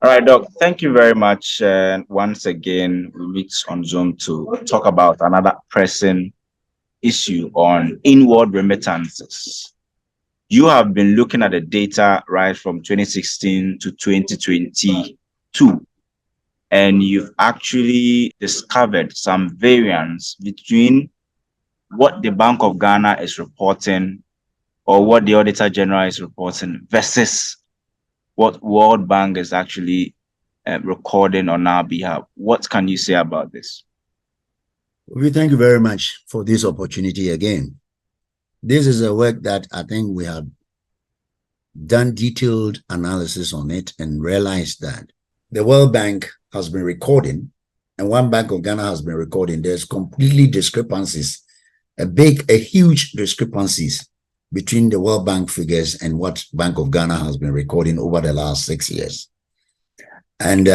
All right, Doc. Thank you very much. Once again, we meet on Zoom to talk about another pressing issue on inward remittances. You have been looking at the data right from 2016 to 2022, and you've actually discovered some variance between what the Bank of Ghana is reporting or what the Auditor General is reporting versus what World Bank is actually recording on our behalf. What can you say about this? We thank you very much for this opportunity again. This is a work that I think we have done detailed analysis on it and realized that the World Bank has been recording and one Bank of Ghana has been recording. There's completely discrepancies, huge discrepancies between the World Bank figures and what Bank of Ghana has been recording over the last 6 years. And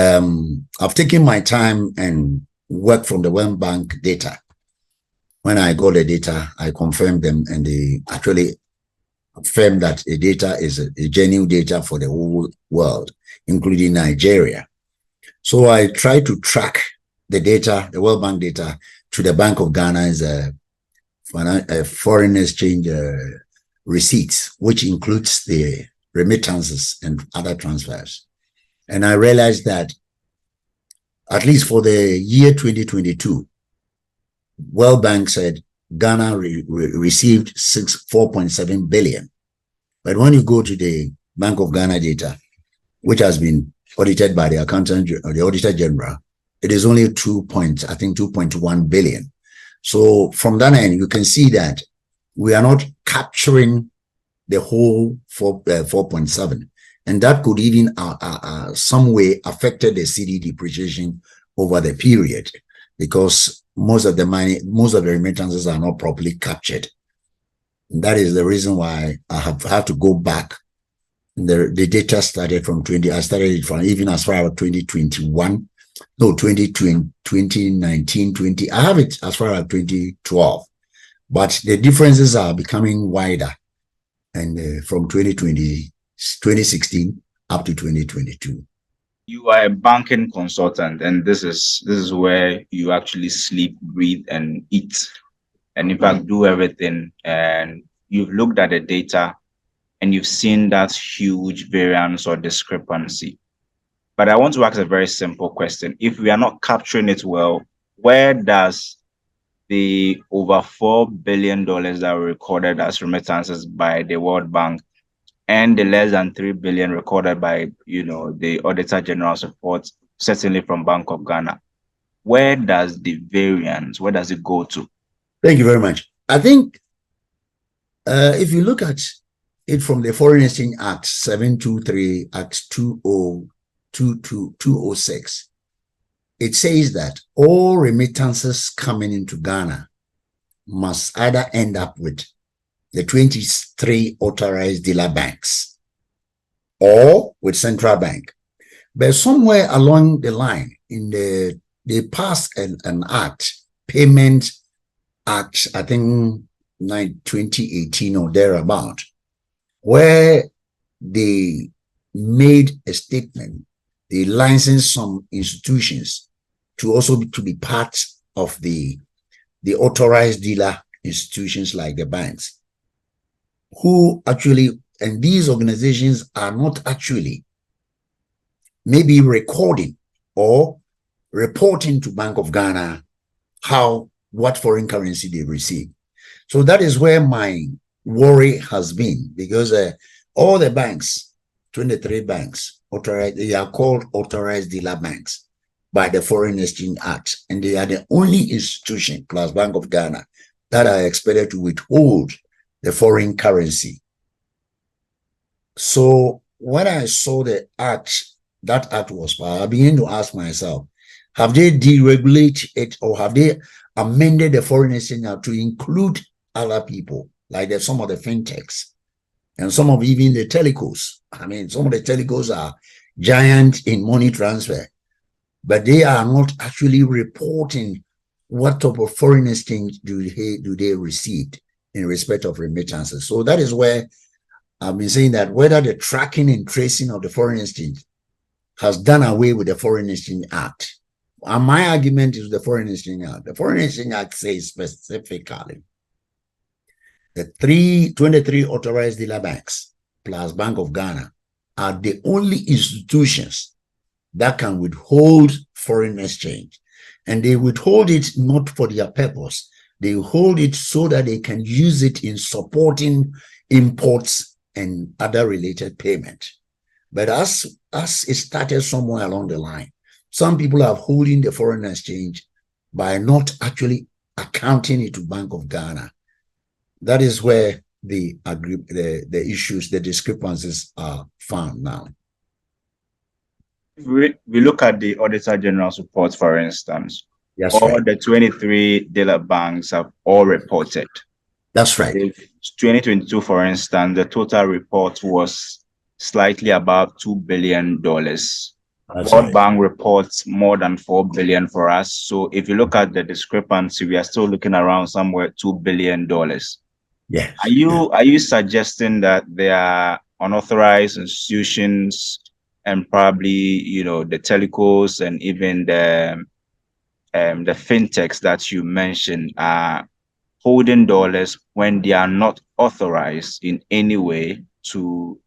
I've taken my time and worked from the World Bank data. When I got the data, I confirmed them, and they actually confirmed that the data is a genuine data for the whole world, including Nigeria. So I tried to track the data, the World Bank data, to the Bank of Ghana's foreign exchange receipts, which includes the remittances and other transfers. And I realized that at least for the year 2022, World Bank said Ghana received 4.7 billion. But when you go to the Bank of Ghana data, which has been audited by the accountant or the Auditor General, it is only 2.1 billion. So from that end, you can see that we are not capturing the whole 4.7. And that could even some way affected the CD depreciation over the period, because most of the remittances are not properly captured. And that is the reason why I have to go back. The data started from I started it from even as far as 2021, no, 2020, 2019, 20. I have it as far as 2012, but the differences are becoming wider. And from 2016 up to 2022. You are a banking consultant, and this is where you actually sleep, breathe, and eat, and in fact do everything. And you've looked at the data and you've seen that huge variance or discrepancy. But I want to ask a very simple question. If we are not capturing it well, where does the over $4 billion that were recorded as remittances by the World Bank and the less than 3 billion recorded by, the Auditor General's report, certainly from Bank of Ghana, where does the variance, where does it go to? Thank you very much. I think if you look at it from the Foreign Exchange Act 723, Act 206, it says that all remittances coming into Ghana must either end up with the 23 authorized dealer banks or with central bank. But somewhere along the line, they passed an act, Payment Act, I think 2018 or thereabout, where they made a statement. They licensed some institutions to also to be part of the authorized dealer institutions like the banks, who actually, and these organizations are not actually maybe recording or reporting to Bank of Ghana what foreign currency they receive. So that is where my worry has been, because all the banks, 23 banks, authorized, they are called authorized dealer banks by the Foreign Exchange Act, and they are the only institution, plus Bank of Ghana, that are expected to withhold the foreign currency. So when I saw the act, that act was passed, I began to ask myself, have they deregulated it, or have they amended the Foreign Exchange Act to include other people, like some of the fintechs and some of even the telecos? I mean, some of the telecos are giant in money transfer, but they are not actually reporting what type of foreign exchange do they receive in respect of remittances. So that is where I've been saying that whether the tracking and tracing of the foreign exchange has done away with the Foreign Exchange Act. And my argument is the Foreign Exchange Act. The Foreign Exchange Act says specifically the 23 authorized dealer banks plus Bank of Ghana are the only institutions that can withhold foreign exchange. And they withhold it not for their purpose. They hold it so that they can use it in supporting imports and other related payment. But as it started somewhere along the line, some people are holding the foreign exchange by not actually accounting it to Bank of Ghana. That is where the issues, the discrepancies are found now. We look at the Auditor General's report, for instance. That's all right. the 23 dealer banks have all reported. That's right. In 2022, for instance, the total report was slightly above $2 billion. World Bank reports more than 4 billion for us. So if you look at the discrepancy, we are still looking around somewhere $2 billion. Yes. Are you suggesting that there are unauthorized institutions and probably, you know, the telecos and even the fintechs that you mentioned are holding dollars when they are not authorized in any way to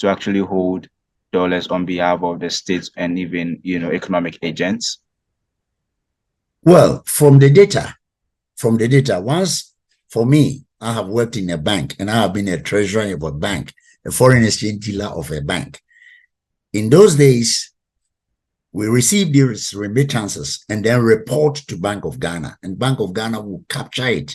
actually hold dollars on behalf of the states and even, you know, economic agents? Well, from the data, once, for me, I have worked in a bank and I have been a treasurer of a bank, a foreign exchange dealer of a bank. In those days, we received these remittances and then report to Bank of Ghana, and Bank of Ghana will capture it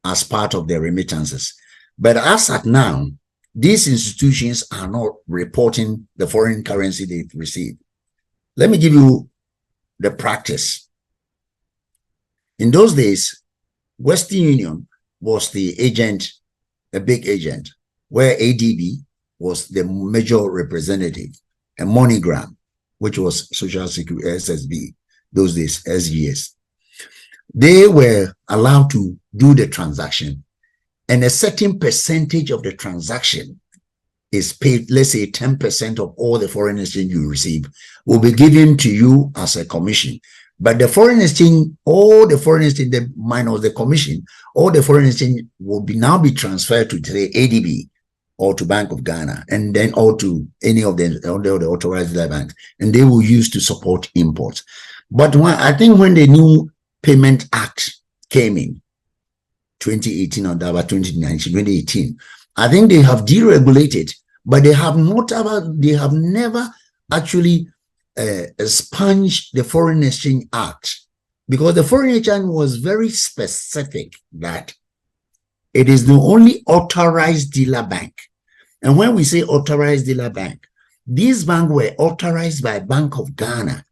as part of the remittances. But as at now, these institutions are not reporting the foreign currency they've received. Let me give you the practice. In those days, Western Union was the agent, a big agent, where ADB was the major representative, and MoneyGram, which was Social Security, SSB, those days, SGS. They were allowed to do the transaction, and a certain percentage of the transaction is paid. Let's say 10% of all the foreign exchange you receive will be given to you as a commission. But the foreign exchange, all the foreign exchange, the minus the commission, all the foreign exchange will now be transferred to, say, ADB or to Bank of Ghana, and then or to any of the authorized banks, and they will use to support imports. But I think when the new Payment Act came in 2018 or about 2018, I think they have deregulated, but they have never actually expunged the Foreign Exchange Act, because the Foreign Exchange was very specific that it is the only authorized dealer bank. And when we say authorized dealer bank, these banks were authorized by Bank of Ghana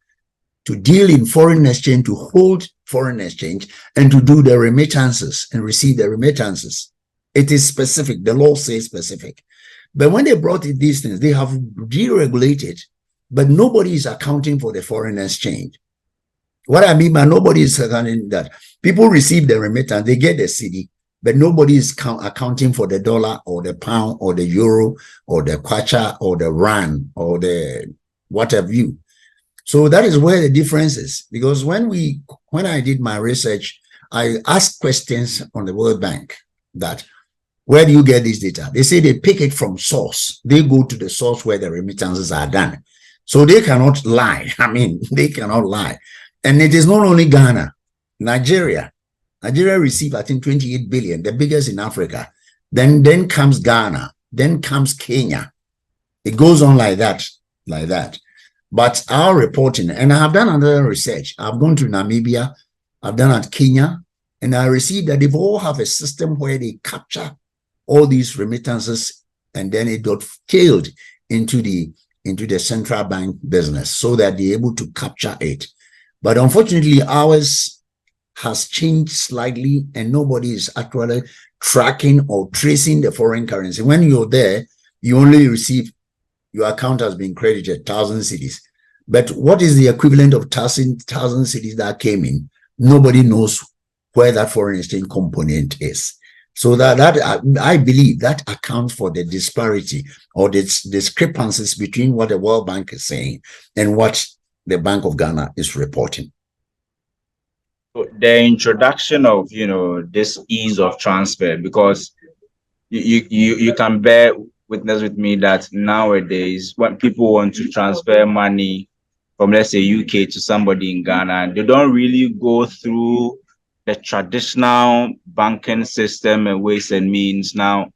to deal in foreign exchange, to hold foreign exchange, and to do the remittances and receive the remittances. It is specific. The law says specific. But when they brought in these things, they have deregulated, but nobody is accounting for the foreign exchange. What I mean by nobody is accounting that people receive the remittance, they get the CD, but nobody is accounting for the dollar or the pound or the euro or the kwacha or the rand or the whatever you. So that is where the difference is. Because when I did my research, I asked questions on the World Bank that, where do you get this data? They say they pick it from source. They go to the source where the remittances are done. So they cannot lie. I mean, they cannot lie. And it is not only Ghana, Nigeria received, I think, 28 billion, the biggest in Africa. Then comes Ghana, then comes Kenya. It goes on like that. But our reporting, and I have done another research. I've gone to Namibia, I've done at Kenya, and I received that they all have a system where they capture all these remittances, and then it got tailed into the central bank business so that they're able to capture it. But unfortunately, ours has changed slightly, and nobody is actually tracking or tracing the foreign currency. When you're there, you only receive, your account has been credited 1,000 cedis. But what is the equivalent of 1,000 cedis that came in? Nobody knows where that foreign exchange component is. So I believe that accounts for the disparity or the discrepancies between what the World Bank is saying and what the Bank of Ghana is reporting. So the introduction of this ease of transfer, because you can bear witness with me that nowadays when people want to transfer money from, let's say, UK to somebody in Ghana, they don't really go through the traditional banking system and ways and means. Now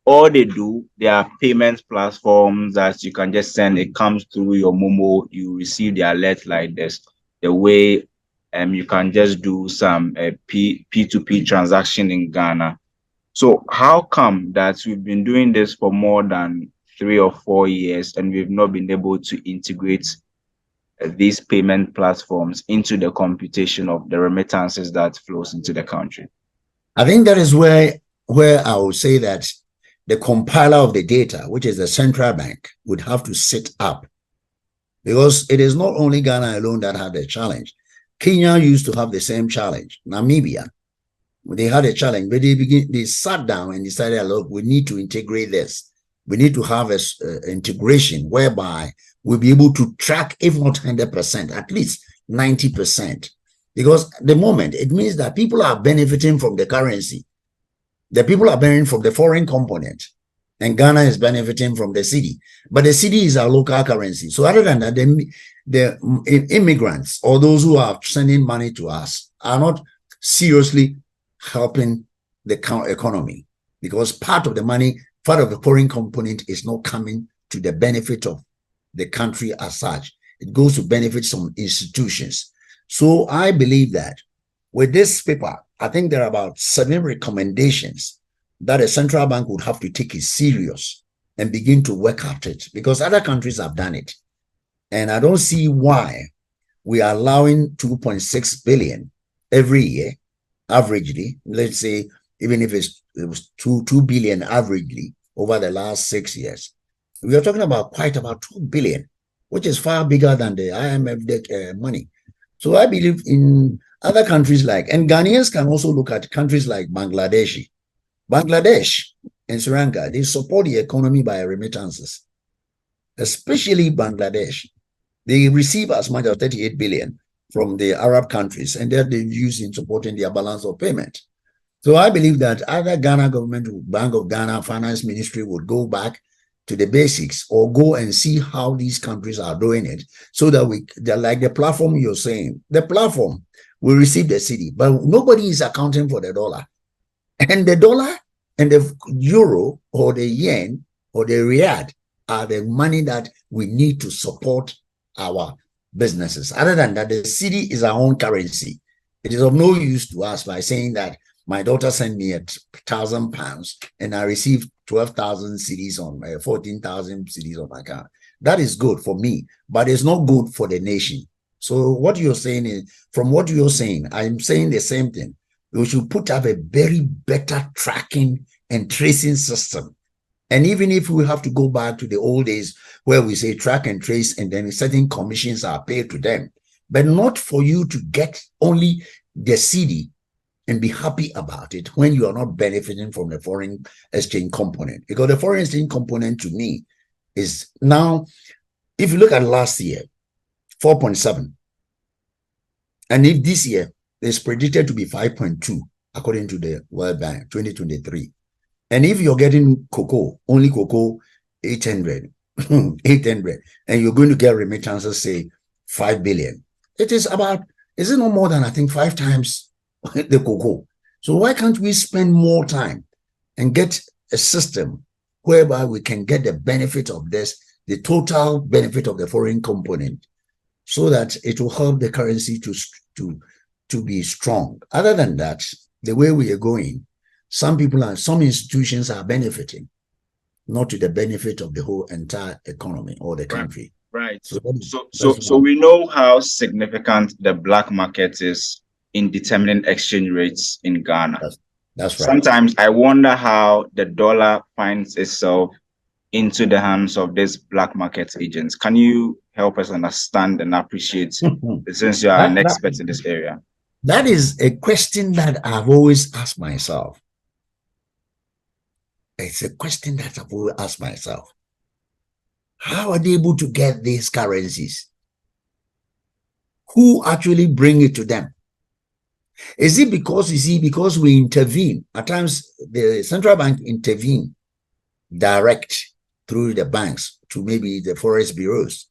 all they do, there are payment platforms that you can just send. It comes through your Momo, you receive the alert like this. The way you can just do some P2P transaction in Ghana. So how come that we've been doing this for more than 3 or 4 years and we've not been able to integrate these payment platforms into the computation of the remittances that flows into the country? I think that is where I would say that the compiler of the data, which is the central bank, would have to sit up, because it is not only Ghana alone that had a challenge. Kenya used to have the same challenge. Namibia, they had a challenge, but they sat down and decided, look, we need to integrate this. We need to have a integration whereby we'll be able to track, if not 100%, at least 90%. Because at the moment, it means that people are benefiting from the currency. The people are benefiting from the foreign component, and Ghana is benefiting from the cedi. But the cedi is our local currency. So other than that, the immigrants or those who are sending money to us are not seriously helping the economy, because part of the money, part of the foreign component is not coming to the benefit of the country as such. It goes to benefit some institutions. So I believe that with this paper, I think there are about 7 recommendations that a central bank would have to take it serious and begin to work at it, because other countries have done it. And I don't see why we are allowing 2.6 billion every year, averagely. Let's say, even if it was 2 billion averagely over the last 6 years, we are talking about quite about 2 billion, which is far bigger than the IMF debt money. So I believe in other countries and Ghanaians can also look at countries like Bangladesh and Sri Lanka. They support the economy by remittances, especially Bangladesh. They receive as much as 38 billion from the Arab countries, and that they use in supporting their balance of payment. So I believe that either Ghana government, Bank of Ghana, Finance Ministry would go back to the basics or go and see how these countries are doing it, so that they're like the platform you're saying. The platform will receive the cedi, but nobody is accounting for the dollar. And the dollar and the euro or the yen or the riad are the money that we need to support our businesses. Other than that, the cedi is our own currency. It is of no use to us by saying that my daughter sent me £1,000 and I received 12,000 cedis on 14,000 cedis on my account. That is good for me, but it's not good for the nation. So what you're saying is, from what you're saying, I'm saying the same thing. We should put up a very better tracking and tracing system. And even if we have to go back to the old days where we say track and trace, and then certain commissions are paid to them, but not for you to get only the cedi and be happy about it when you are not benefiting from the foreign exchange component. Because the foreign exchange component to me is now, if you look at last year, 4.7. And if this year is predicted to be 5.2, according to the World Bank, 2023. And if you're getting only cocoa, 800, 800, and you're going to get remittances, say 5 billion, it is it no more than, I think, 5 times the cocoa? So why can't we spend more time and get a system whereby we can get the benefit of this, the total benefit of the foreign component, so that it will help the currency to be strong? Other than that, the way we are going, some institutions are benefiting, not to the benefit of the whole entire economy or the country. Right. So we know how significant the black market is in determining exchange rates in Ghana. That's right. Sometimes I wonder how the dollar finds itself into the hands of these black market agents. Can you help us understand and appreciate, since you are an expert in this area? That is a question that I've always asked myself. It's a question that I've always asked myself. How are they able to get these currencies? Who actually bring it to them? Is it because, you see, because we intervene? At times, the central bank intervene direct through the banks to maybe the forex bureaus.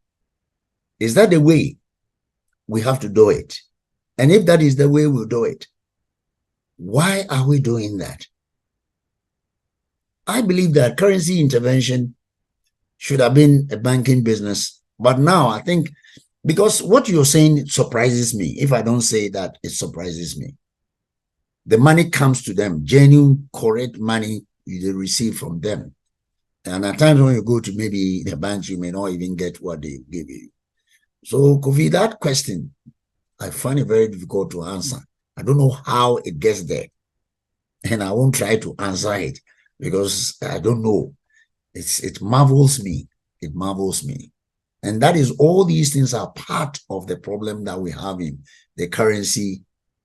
Is that the way we have to do it? And if that is the way we'll do it, why are we doing that? I believe that currency intervention should have been a banking business. But now I think, because what you're saying surprises me. If I don't say that, it surprises me. The money comes to them, genuine, correct money you receive from them. And at times when you go to maybe the banks, you may not even get what they give you. So, Kofi, that question, I find it very difficult to answer. I don't know how it gets there. And I won't try to answer it because I don't know. It marvels me. It marvels me. And that is, all these things are part of the problem that we have in the currency,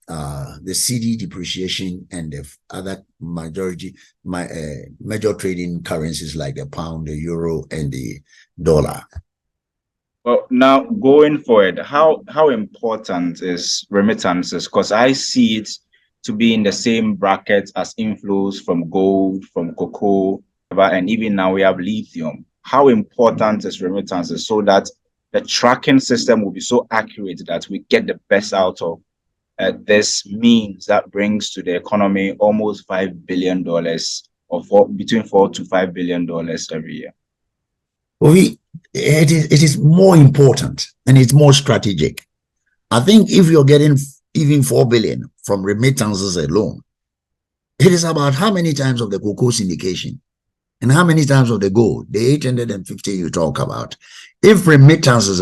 the CD depreciation, and the other major trading currencies like the pound, the euro, and the dollar. Well, now going forward, how important is remittances? Because I see it to be in the same bracket as inflows from gold, from cocoa, and even now we have lithium. How important is remittances so that the tracking system will be so accurate that we get the best out of this means that brings to the economy almost $5 billion, or between $4 to $5 billion every year? Well, it is more important and it's more strategic. I think if you're getting even 4 billion from remittances alone, it is about how many times of the cocoa syndication and how many times of the gold, the 850 you talk about. If remittances,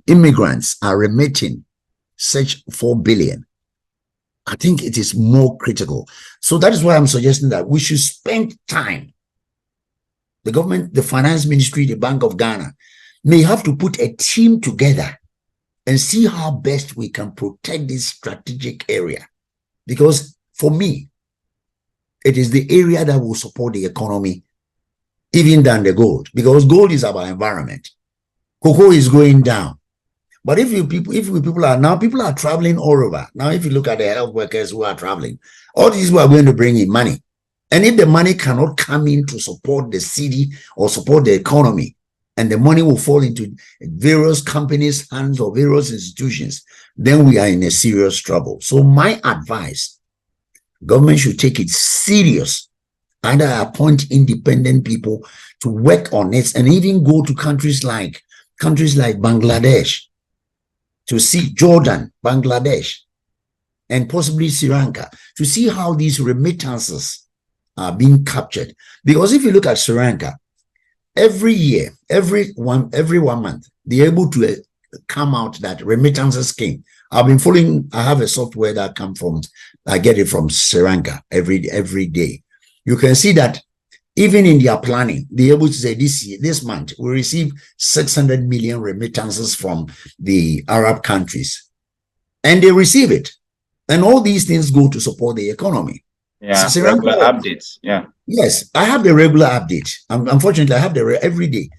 immigrants are remitting such 4 billion, I think it is more critical. So that is why I'm suggesting that we should spend time. The government, the finance ministry, the Bank of Ghana may have to put a team together and see how best we can protect this strategic area. Because for me, it is the area that will support the economy even than the gold, because gold is about environment. Cocoa is going down. But if people are traveling all over. Now, if you look at the health workers who are traveling, all these people are going to bring in money. And if the money cannot come in to support the city or support the economy, and the money will fall into various companies' hands or various institutions, then we are in a serious trouble. So my advice, government should take it serious, either appoint independent people to work on it, and even go to countries like Bangladesh, to see Jordan, Bangladesh, and possibly Sri Lanka, to see how these remittances are being captured. Because if you look at Sri Lanka, every year, every one month, they're able to come out that remittances came. I've been following, I have a software that I get it from Sri Lanka every day. You can see that even in their planning, they're able to say this month, we receive 600 million remittances from the Arab countries. And they receive it. And all these things go to support the economy. Yeah, regular updates. Yeah. Yes, I have the regular update. Unfortunately, I have every day.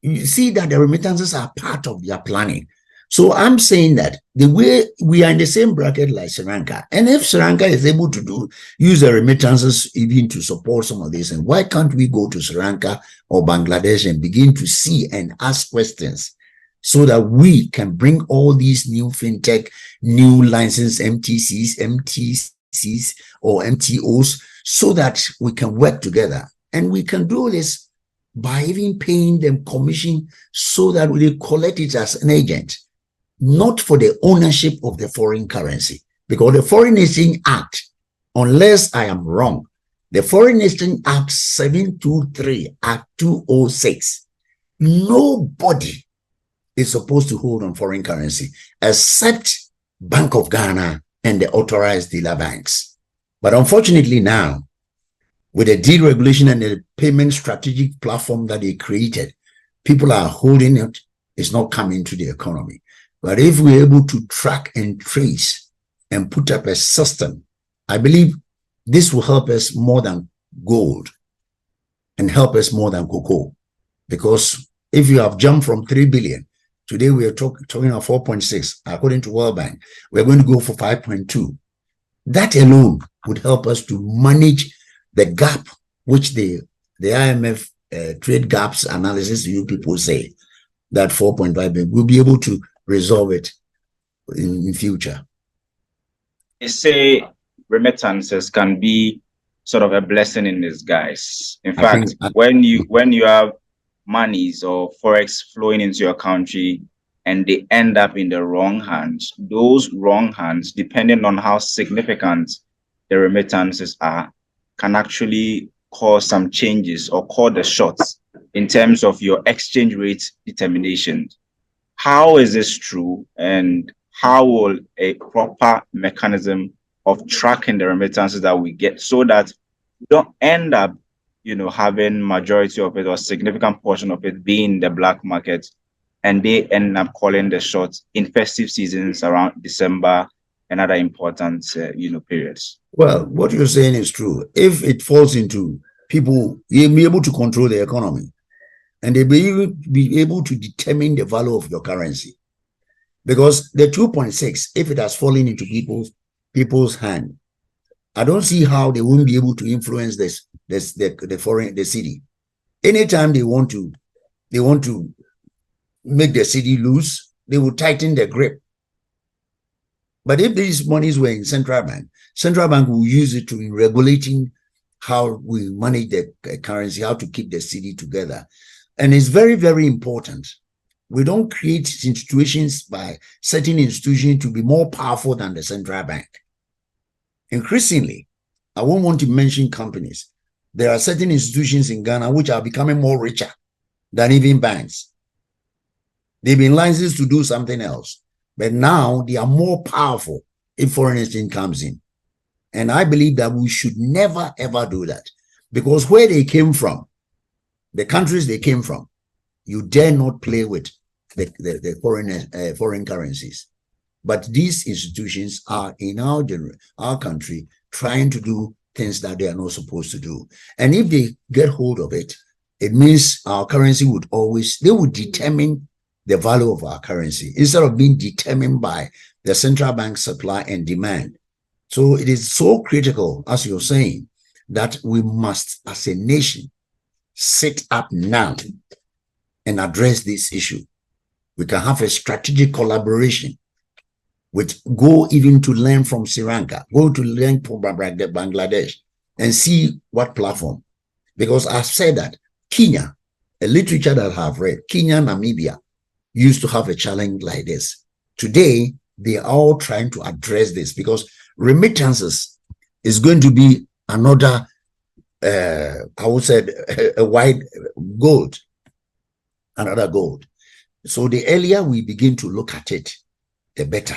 You see that the remittances are part of their planning. So I'm saying that the way we are in the same bracket like Sri Lanka, and if Sri Lanka is able to use the remittances even to support some of this, and why can't we go to Sri Lanka or Bangladesh and begin to see and ask questions so that we can bring all these new fintech, new license MTCs or MTOs, so that we can work together. And we can do this by even paying them commission so that we collect it as an agent, not for the ownership of the foreign currency. Because the Foreign Exchange Act, unless I am wrong, the Foreign Exchange Act 723 Act 206, nobody is supposed to hold on foreign currency except Bank of Ghana and the authorized dealer banks. But unfortunately now, with the deregulation and the payment strategic platform that they created, people are holding it. It's not coming to the economy. But if we're able to track and trace and put up a system, I believe this will help us more than gold. and help us more than cocoa. Because if you have jumped from 3 billion, today we are talking about 4.6, according to World Bank, we're going to go for 5.2. That alone would help us to manage the gap, which the IMF trade gaps analysis, you people say, that 4.5 billion, we'll be able to resolve it in future. They say remittances can be sort of a blessing in disguise. In fact, when you have monies or forex flowing into your country and they end up in the wrong hands, those wrong hands, depending on how significant the remittances are, can actually cause some changes or call the shots in terms of your exchange rate determination. How is this true, and how will a proper mechanism of tracking the remittances that we get so that we don't end up, having majority of it or significant portion of it being the black market, and they end up calling the shots in festive seasons around December and other important, periods? Well, what you're saying is true. If it falls into people, you'll be able to control the economy, and they'll be able to determine the value of your currency. Because the 2.6, if it has fallen into people's hand, I don't see how they won't be able to influence the city. Anytime they want to make the city loose, they will tighten their grip. But if these monies were in central bank will use it to in regulating how we manage the currency, how to keep the city together. And it's very, very important. We don't create situations by setting institutions to be more powerful than the central bank. Increasingly, I won't want to mention companies. There are certain institutions in Ghana which are becoming more richer than even banks. They've been licensed to do something else, but now they are more powerful if foreign exchange comes in. And I believe that we should never, ever do that, because where they came from, the countries they came from, you dare not play with the foreign currencies. But these institutions are in our country trying to do things that they are not supposed to do. And if they get hold of it, it means our currency they would determine the value of our currency instead of being determined by the central bank supply and demand. So it is so critical, as you're saying, that we must, as a nation, sit up now and address this issue. We can have a strategic collaboration go even to learn from Sri Lanka, go to learn from Bangladesh, and see what platform. Because I've said that Kenya, a literature that I've read, Kenya, Namibia, used to have a challenge like this. Today, they are all trying to address this because remittances is going to be another, I would say, a wide gold, another gold. So the earlier we begin to look at it, the better.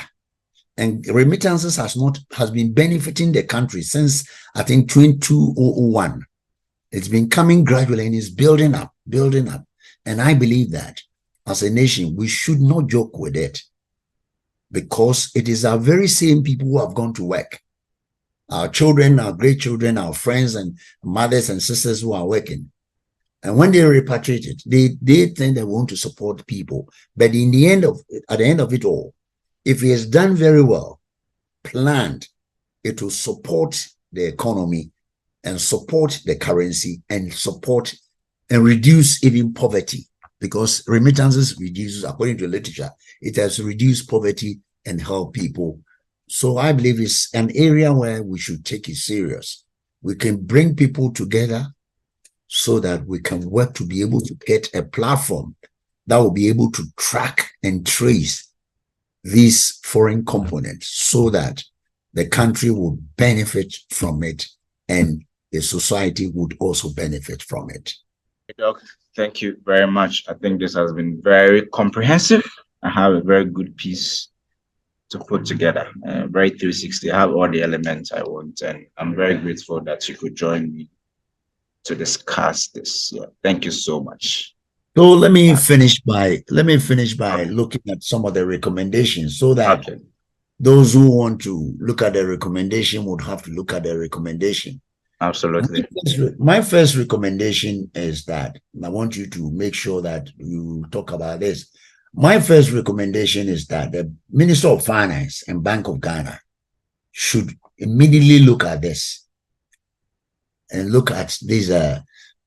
And remittances has been benefiting the country since, I think, 2001. It's been coming gradually and it's building up. And I believe that as a nation, we should not joke with it, because it is our very same people who have gone to work. Our children, our great children, our friends and mothers and sisters who are working. And when they repatriate it, they think they want to support people. But at the end of it all, if it is done very well, planned, it will support the economy and support the currency and support and reduce even poverty, because remittances reduces, according to literature, it has reduced poverty and help people. So I believe it's an area where we should take it serious. We can bring people together so that we can work to be able to get a platform that will be able to track and trace these foreign components so that the country will benefit from it and the society would also benefit from it. Doc, thank you very much. I think this has been very comprehensive. I have a very good piece to put together, very 360. I have all the elements I want, and I'm very grateful that you could join me to discuss this. Yeah, thank you so much. So let me finish by looking at some of the recommendations, so that those who want to look at the recommendation would have to look at the recommendation. Absolutely. My first recommendation is that, and I want you to make sure that you talk about this. My first recommendation is that the Minister of Finance and Bank of Ghana should immediately look at this and look at these.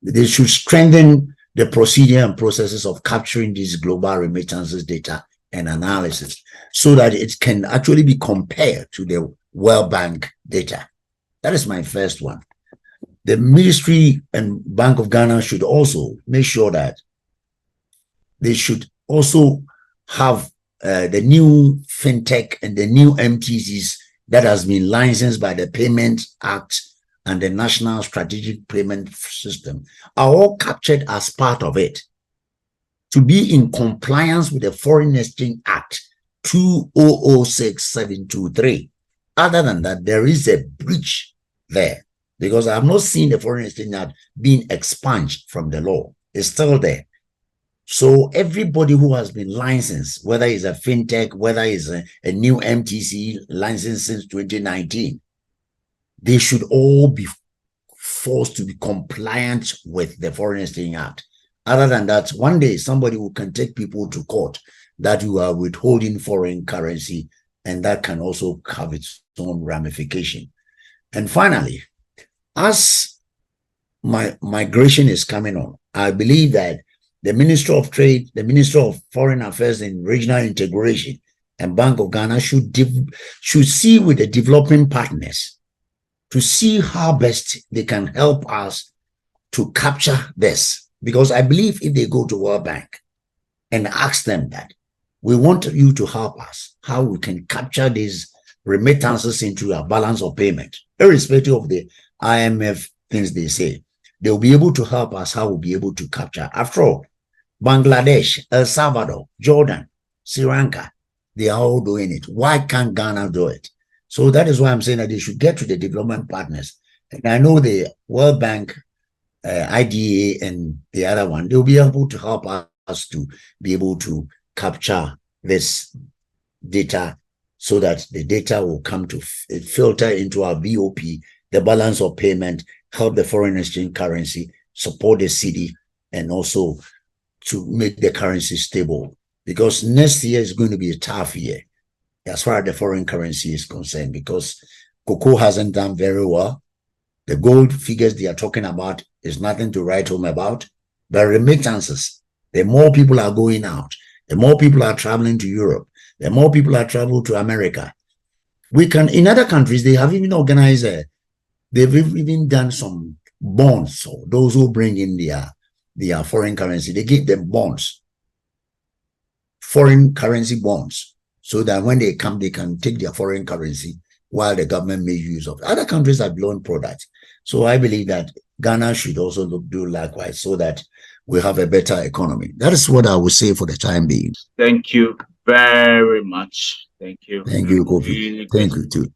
They should strengthen the procedure and processes of capturing these global remittances data and analysis so that it can actually be compared to the World Bank data. That is my first one. The Ministry and Bank of Ghana should also make sure that they should also have the new fintech and the new MTCs that has been licensed by the Payment Act and the National Strategic Payment System are all captured as part of it to be in compliance with the Foreign Exchange Act 2006-723. Other than that, there is a breach there because I have not seen the Foreign Exchange Act being expunged from the law. It's still there. So everybody who has been licensed, whether it's a fintech, whether it's a new MTC license since 2019, they should all be forced to be compliant with the Foreign Exchange Act. Other than that, one day somebody who can take people to court that you are withholding foreign currency, and that can also have its own ramification. And finally, as migration is coming on, I believe that the Minister of Trade, the Minister of Foreign Affairs and Regional Integration, and Bank of Ghana should see with the developing partners to see how best they can help us to capture this. Because I believe if they go to World Bank and ask them that, we want you to help us, how we can capture these remittances into a balance of payment, irrespective of the IMF things they say, they'll be able to help us how we'll be able to capture. After all, Bangladesh, El Salvador, Jordan, Sri Lanka, they are all doing it. Why can't Ghana do it? So that is why I'm saying that they should get to the development partners. And I know the World Bank, IDA, and the other one, they'll be able to help us to be able to capture this data so that the data will come to filter into our BOP, the balance of payment, help the foreign exchange currency, support the cedi, and also to make the currency stable. Because next year is going to be a tough year as far as the foreign currency is concerned, because cocoa hasn't done very well. The gold figures they are talking about is nothing to write home about. But remittances, the more people are going out, the more people are traveling to Europe, the more people are traveling to America. We can, in other countries, they have even organized, they've even done some bonds. So those who bring in their foreign currency, they give them bonds, foreign currency bonds, so that when they come, they can take their foreign currency while the government make use of it. Other countries have loan products. So I believe that Ghana should also do likewise so that we have a better economy. That is what I would say for the time being. Thank you very much. Thank you. Thank you, Kofi. Thank you too.